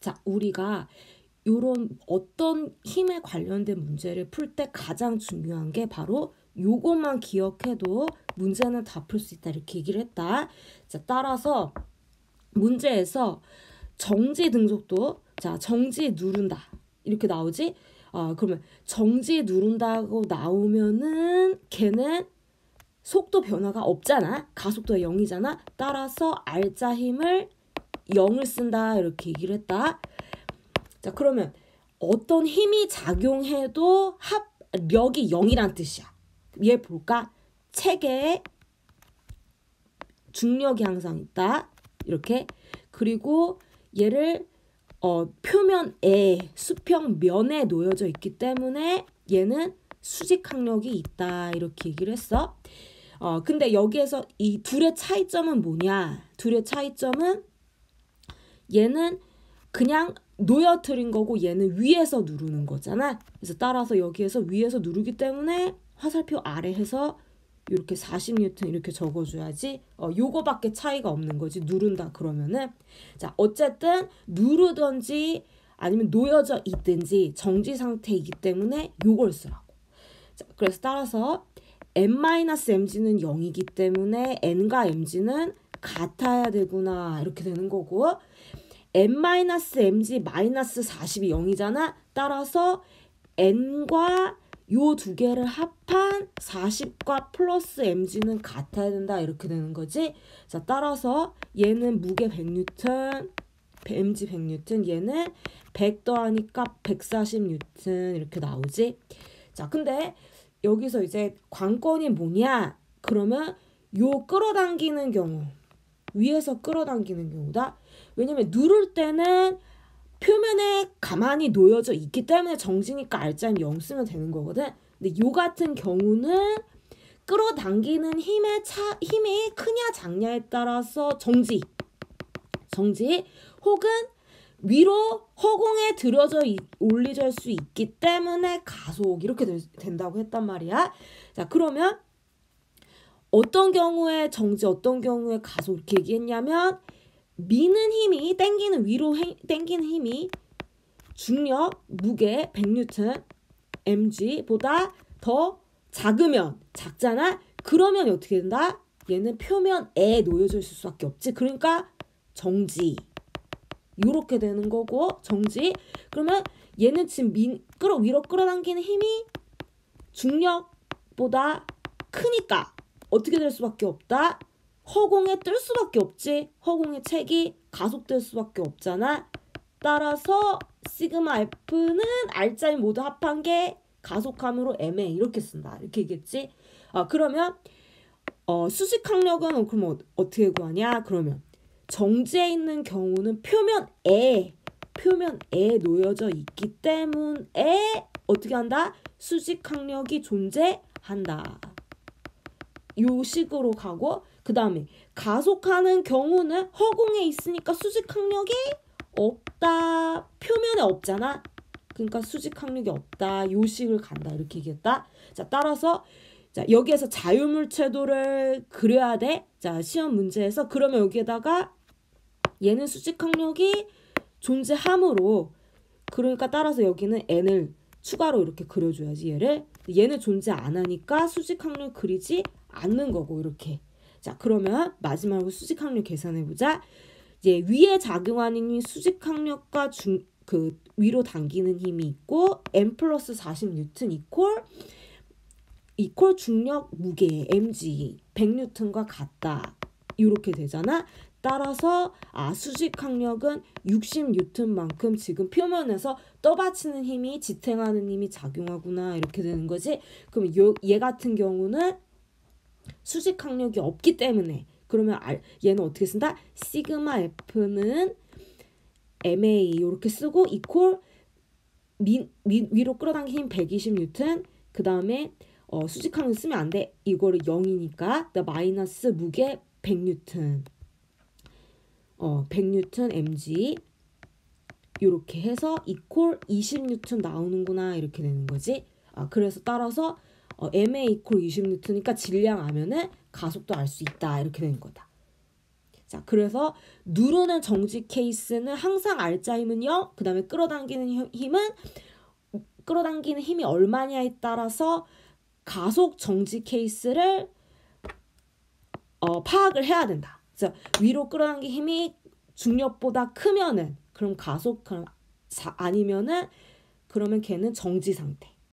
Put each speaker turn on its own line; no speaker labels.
자, 우리가 요런 어떤 힘에 관련된 문제를 풀 때 가장 중요한 게 바로 요것만 기억해도 문제는 다 풀 수 있다 이렇게 얘기를 했다. 자, 따라서 문제에서 정지 등속도 자 정지 누른다 이렇게 나오지. 그러면 정지 누른다고 나오면은 걔는 속도 변화가 없잖아. 가속도가 0이잖아. 따라서 R자 힘을 0을 쓴다 이렇게 얘기를 했다. 자, 그러면 어떤 힘이 작용해도 합력이 0이란 뜻이야. 얘 볼까? 체계에 중력이 항상 있다. 이렇게. 그리고 얘를 표면에 수평면에 놓여져 있기 때문에 얘는 수직항력이 있다. 이렇게 얘기를 했어. 근데 여기에서 이 둘의 차이점은 뭐냐? 둘의 차이점은 얘는 그냥 놓여뜨린 거고 얘는 위에서 누르는 거잖아. 그래서 따라서 여기에서 위에서 누르기 때문에 화살표 아래 해서 이렇게 40N 이렇게 적어줘야지. 요거밖에 차이가 없는 거지. 누른다 그러면은. 자, 어쨌든 누르든지 아니면 놓여져 있든지 정지 상태이기 때문에 요걸 쓰라고. 자, 그래서 따라서 n-mg는 0이기 때문에 n과 mg는 같아야 되구나 이렇게 되는 거고, n-mg 마이너스 40이 0이잖아. 따라서 n과 요 두 개를 합한 40과 플러스 mg는 같아야 된다 이렇게 되는 거지. 자, 따라서 얘는 무게 100N, mg 100N, 얘는 100 더하니까 140N 이렇게 나오지. 자, 근데 여기서 이제 관건이 뭐냐? 그러면 요 끌어당기는 경우, 위에서 끌어당기는 경우다. 왜냐면 누를 때는 표면에 가만히 놓여져 있기 때문에 정지니까 R자는 0 쓰면 되는 거거든. 근데 요 같은 경우는 끌어당기는 힘이 크냐 작냐에 따라서 정지 혹은 위로 허공에 들어져 올리질 수 있기 때문에 가속 이렇게 된다고 했단 말이야. 자, 그러면 어떤 경우에 정지 어떤 경우에 가속 이렇게 얘기했냐면, 미는 힘이 당기는 위로 당기는 힘이 중력 무게 100N mg보다 더 작잖아. 그러면 어떻게 된다? 얘는 표면에 놓여져 있을 수밖에 없지. 그러니까 정지 이렇게 되는 거고, 정지. 그러면 얘는 지금 위로 끌어당기는 힘이 중력보다 크니까 어떻게 될 수밖에 없다? 허공에 뜰 수밖에 없지. 허공의 책이 가속될 수밖에 없잖아. 따라서 시그마 F는 R자인 모두 합한 게 가속함으로 ma 이렇게 쓴다. 이렇게 얘기했지. 그러면 수직항력은 그럼 어떻게 구하냐? 그러면 정지에 있는 경우는 표면에 놓여져 있기 때문에 어떻게 한다? 수직항력이 존재한다. 요 식으로 가고, 그 다음에 가속하는 경우는 허공에 있으니까 수직항력이 없다. 표면에 없잖아. 그러니까 수직항력이 없다. 요 식을 간다. 이렇게 얘기했다. 자, 따라서 자, 여기에서 자유물체도를 그려야 돼. 자, 시험 문제에서. 그러면 여기에다가 얘는 수직항력이 존재하므로, 그러니까 따라서 여기는 n을 추가로 이렇게 그려줘야지. 얘는 존재 안 하니까 수직항력 그리지 않는 거고 이렇게. 자, 그러면 마지막으로 수직항력 계산해보자. 이제 위에 작용하는 힘이 수직항력과 위로 당기는 힘이 있고, m 플러스 40N 이퀄 중력 무게 mg 100N과 같다. 이렇게 되잖아. 따라서 수직항력은 60N만큼 지금 표면에서 떠받치는 힘이, 지탱하는 힘이 작용하구나 이렇게 되는 거지. 그럼 얘 같은 경우는 수직항력이 없기 때문에, 그러면 얘는 어떻게 쓴다? 시그마 F는 ma 이렇게 쓰고 이퀄 위로 끌어당긴 힘 120N, 그 다음에 수직항력 쓰면 안 돼. 이거를 0이니까 마이너스 무게 100N 100N mg 이렇게 해서 이퀄 20N 나오는구나 이렇게 되는 거지. 그래서 따라서 ma 이퀄 20N니까 질량하면은 가속도 알 수 있다 이렇게 되는 거다. 자, 그래서 누르는 정지 케이스는 항상 R자임은 0, 그 다음에 끌어당기는 힘이 얼마냐에 따라서 가속 정지 케이스를 파악을 해야 된다. 그래서 위로 끌어당기 힘이 중력보다 크면은 그럼 가속, 아니면은 그러면 걔는 정지 상태.